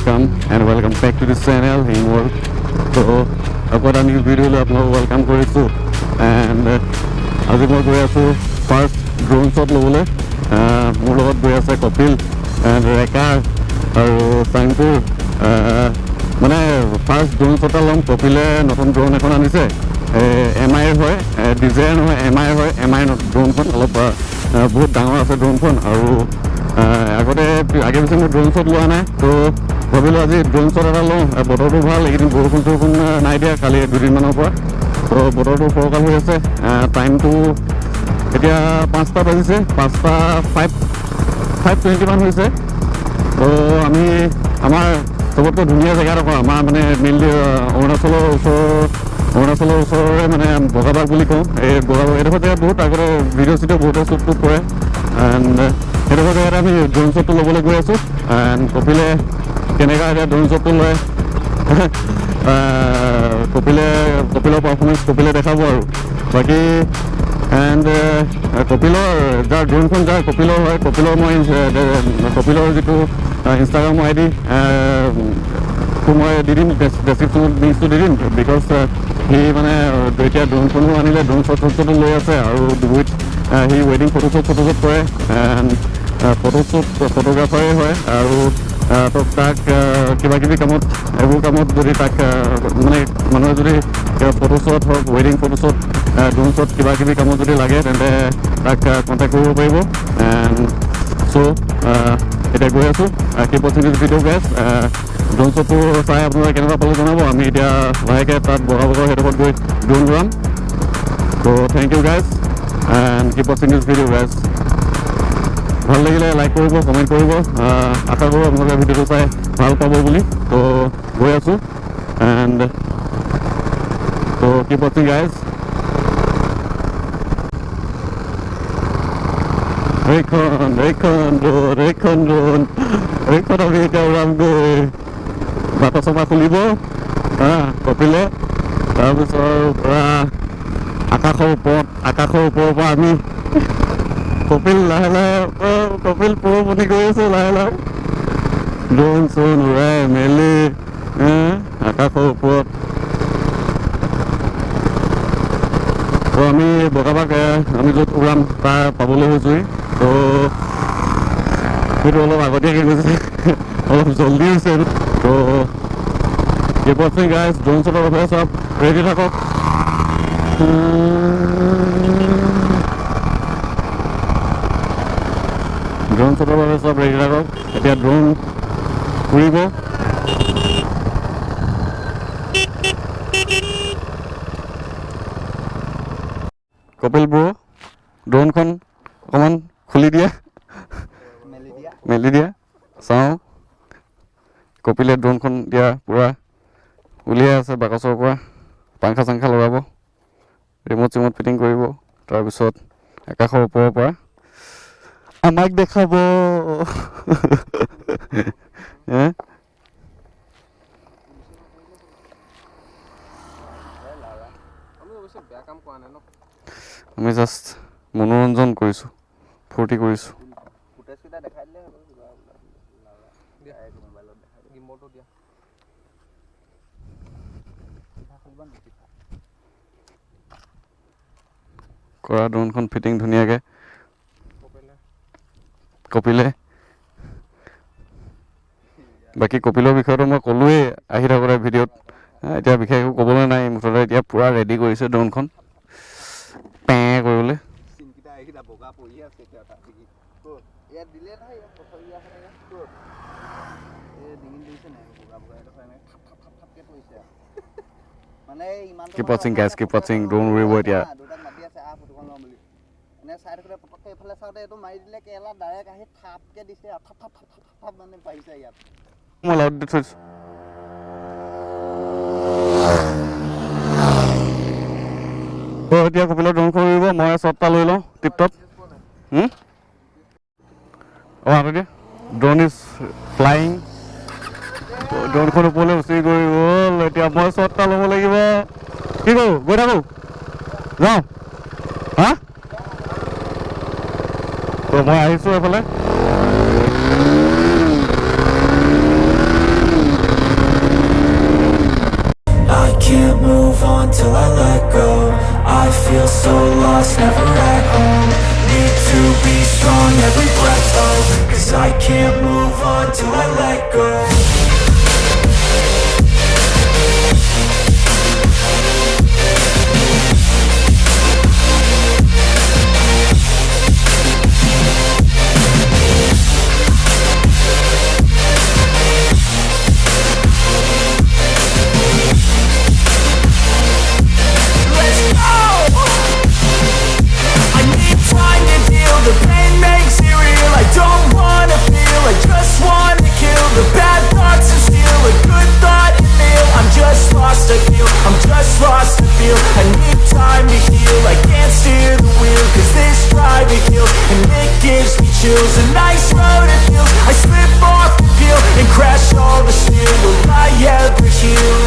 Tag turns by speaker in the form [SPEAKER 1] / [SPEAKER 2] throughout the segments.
[SPEAKER 1] and welcome back to this channel, himworld. So I've got a new video to upload. Welcome to and as I go first drone shot lobole মোৰ লগত গৈ আছে Kapil and ৰেকা আৰু সাংপুৰ মানে first drone shot লম কপিলে নতুন drone এখন আনিছে MI হয় ডিজাইন হয় MI হয় MI ড্ৰোনখন অলপ বহুত ডাঙৰ আছে ড্ৰোনখন আৰু আগতে আগে পিছে মই ড্ৰোন শ্বট লোৱা নাই তো ভাবিলোঁ আজি ড্ৰোন শ্বট এটা লওঁ বতৰটো ভাল এইকেইদিন বৰষুণ চৰষুণ নাই দিয়া কালি দুদিনমানৰ পৰা তো বতৰটো ফৰকাল হৈ আছে টাইমটো এতিয়া 5টা বাজিছে 5:20 মান হৈছে তো আমি আমাৰ চবতকৈ ধুনীয়া জেগাডোখৰ আমাৰ মানে মেইনলি অৰুণাচলৰ ওচৰৰে মানে বগাবাগ বুলি কওঁ এই বগাবাগ এইডোখৰ জেগাত বহুত আগতে ভিডিঅ' চিডিঅ' বহুতে শ্বুট কৰে এণ্ড সেইডোখৰ জেগাত আমি ড্ৰোন শ্বটটো ল'বলৈ গৈ আছোঁ এণ্ড কপিলে কেনেকুৱা এতিয়া ড্ৰোন শ্বটটো লয় কপিলৰ পাৰফৰ্মেঞ্চ কপিলে দেখাব আৰু বাকী এণ্ড কপিলৰ যাৰ ড্ৰোনখন যাৰ কপিলৰ হয় কপিলৰ যিটো ইনষ্টাগ্ৰাম ID মই দি দিম ডেছক্ৰিপশ্যনত লিংকটো দি দিম বিকজ সি মানে এতিয়া ড্ৰোনখনো আনিলে ড্ৰোন শ্বটো লৈ আছে আৰু উইথ সি ৱেডিং ফটোশ্বুট কৰে এণ্ড ফটোগ্ৰাফাৰে হয় আৰু তাক কিবাকিবি কামত এইবোৰ কামত যদি তাক মানে মানুহে যদি ফটোশ্বট হওক ৱেডিং ফটোশ্বট ড্ৰোন শ্বট কিবাকিবি কামত যদি লাগে তেন্তে তাক কণ্টেক্ট কৰিব পাৰিব এণ্ড চ' এতিয়া গৈ আছোঁ কিপ ৱাচিং দিছ ভিডিঅ' গাইজ ড্ৰোন শ্বটটো চাই আপোনালোকে কেনেকুৱা পালে জনাব আমি এতিয়া লাহেকৈ তাত বগাবৰ সেইডোখৰত গৈ ড্ৰোন উৰাম ত' thank you guys and keep ৱাচিং দিছ ভিডিঅ' গাইজ ভাল লাগিলে লাইক কৰিব কমেণ্ট কৰিব আশা কৰোঁ আপোনালোকে ভিডিঅ'টো চাই ভাল পাব বুলি তো গৈ আছোঁ এণ্ড তো কিপ ৱাচিং গাইজ এইখন আমি এতিয়া ওৰামগৈ বাটা চমা খুলিব কপিলে তাৰপিছত পৰা আকাশৰ ওপৰৰ পৰা আমি কপিল লাহে কপিল পুৰণি গৈ আছে লাহে ড্ৰোন চোন উৰাই মেলি আকাশৰ ওপৰত তো আমি বগাবাগ আমি য'ত উৰাম তাৰ পাবলৈ হৈছোঁহি তো সেইটো অলপ আগতীয়াকৈ গৈছে অলপ জলদি হৈছে তো কিপ ৱাচিং গাইজ ড্ৰোন শ্বটৰ বাবে চব ৰেডি থাকক ড্ৰোন শ্বটৰ বাবে চব ৰেডি থাকক এতিয়া ড্ৰোন উৰিব কপিল ব্ৰ ড্ৰোনখন অকণমান খুলি দিয়া মেলি দিয়া চাওঁ কপিলে ড্ৰোনখন এতিয়া পূৰা উলিয়াই আছে বাকচৰ পৰা পাংখা চাংখা লগাব ৰিম'ট চিম'ট ফিটিং কৰিব তাৰপিছত আকাশৰ ওপৰৰ পৰা আমাক দেখাব আমি জাষ্ট মনোৰঞ্জন কৰিছোঁ ফূৰ্তি কৰিছোঁ কৰা ড্ৰোনখন ফিটিং ধুনীয়াকৈ কপিলে বাকী কপিলৰ বিষয়টো মই ক'লোৱেই আহি থাকোঁতে ভিডিঅ'ত এতিয়া বিশেষ একো ক'বলৈ নাই মুঠতে এতিয়া পূৰা ৰেডি কৰিছে ড্ৰোনখন কৰিবলৈ কিপ ৱাচিং গাইজ কিপ ৱাচিং ড্ৰোন উৰিব এতিয়া চাই থাকোঁতে পটককৈ এইফালে চাওঁতে এইটো মাৰি দিলে কেৰেলা ডাইৰেক্ট আহি থাপকৈ দিছে থাপ মানে পাৰিছে ইয়াত মই লাউড দি থৈছোঁ এতিয়া কপিলৰ ড্ৰোনখন উৰিব মই শ্বটটা লৈ লওঁ টিপটপ আগতে দিয়া ড্ৰোন ইজ ফ্লাইং ড্ৰোনখন ওপৰলৈ উচি গৈ গ'ল এতিয়া মই শ্বটটা ল'ব লাগিব কি কৰোঁ গৈ থাকোঁ যাওঁ হা তো মই আহিছোঁ এইফালে
[SPEAKER 2] can't move on till I let go. I feel so lost, never at home. Need to be strong, every breath though, 'cause I can't move on till I let go. The pain makes it real, I don't wanna feel, I just wanna kill the bad thoughts and steal a good thought and feel. I'm just lost, I feel, I'm just lost, I feel. I need time to heal, I can't steer the wheel, 'cause this drive it kills, and it gives me chills. A nice road it feels, I slip off the peel, and crash all the steel. Will I ever heal?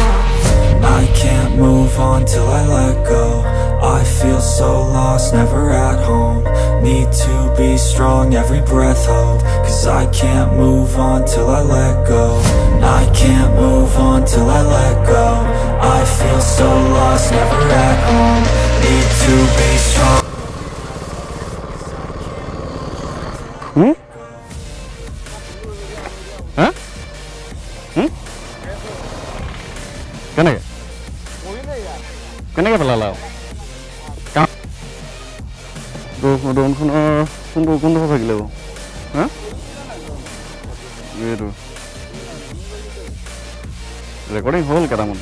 [SPEAKER 2] I can't move on till I let go. I feel so lost, never at home. Need to be strong, every breath hold, 'cause I can't move on till I let go. I can't move on till I let go. I feel so lost, never at home. Need to be strong.
[SPEAKER 1] Huh? কেনেকৈ পেলালা ড্ৰোনখনৰ কোনটো থাকিলে হা এইটো recording হ'ল কেইটামান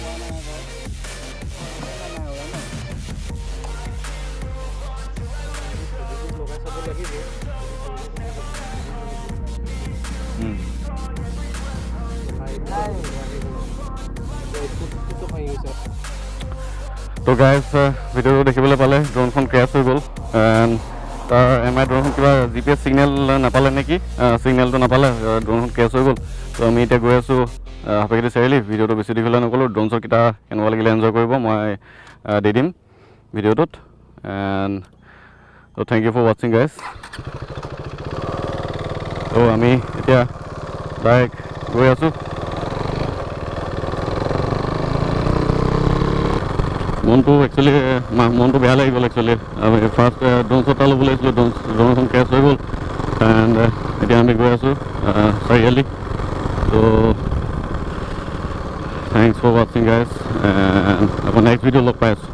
[SPEAKER 1] তো guys ভিডিঅ'টো দেখিবলৈ পালে ড্ৰোনখন ক্ৰেছ হৈ গ'ল এণ্ড তাৰ MI ড্ৰোনখন কিবা GPS ছিগনেল নাপালে নেকি ছিগনেলটো নাপালে ড্ৰোনখন ক্ৰেছ হৈ গ'ল তো আমি এতিয়া গৈ আছোঁ হাফেকেদি চাৰিআলি ভিডিঅ'টো বেছি দীঘলীয়া নক'লোঁ ড্ৰোনছৰ কেইটা কেনেকুৱা লাগিলে এনজয় কৰিব মই দি দিম ভিডিঅ'টোত এণ্ড তো থেংক ইউ ফৰ ৱাচিং গাইজ তো আমি এতিয়া ডাইৰেক্ট গৈ আছোঁ মনটো একচুৱেলি মনটো বেয়া লাগি গ'ল একচুৱেলি আমি ফাৰ্ষ্ট ড্ৰোন শ্বট এটা ল'ব লাগিছিলোঁ ড্ৰোনখন ক্ৰেছ হৈ গ'ল এণ্ড এতিয়া আমি গৈ আছোঁ চাৰিআলি তো থেংকছ ফৰ ৱাচিং গাইজ এণ্ড আকৌ নেক্সট ভিডিঅ' লগ পাই আছোঁ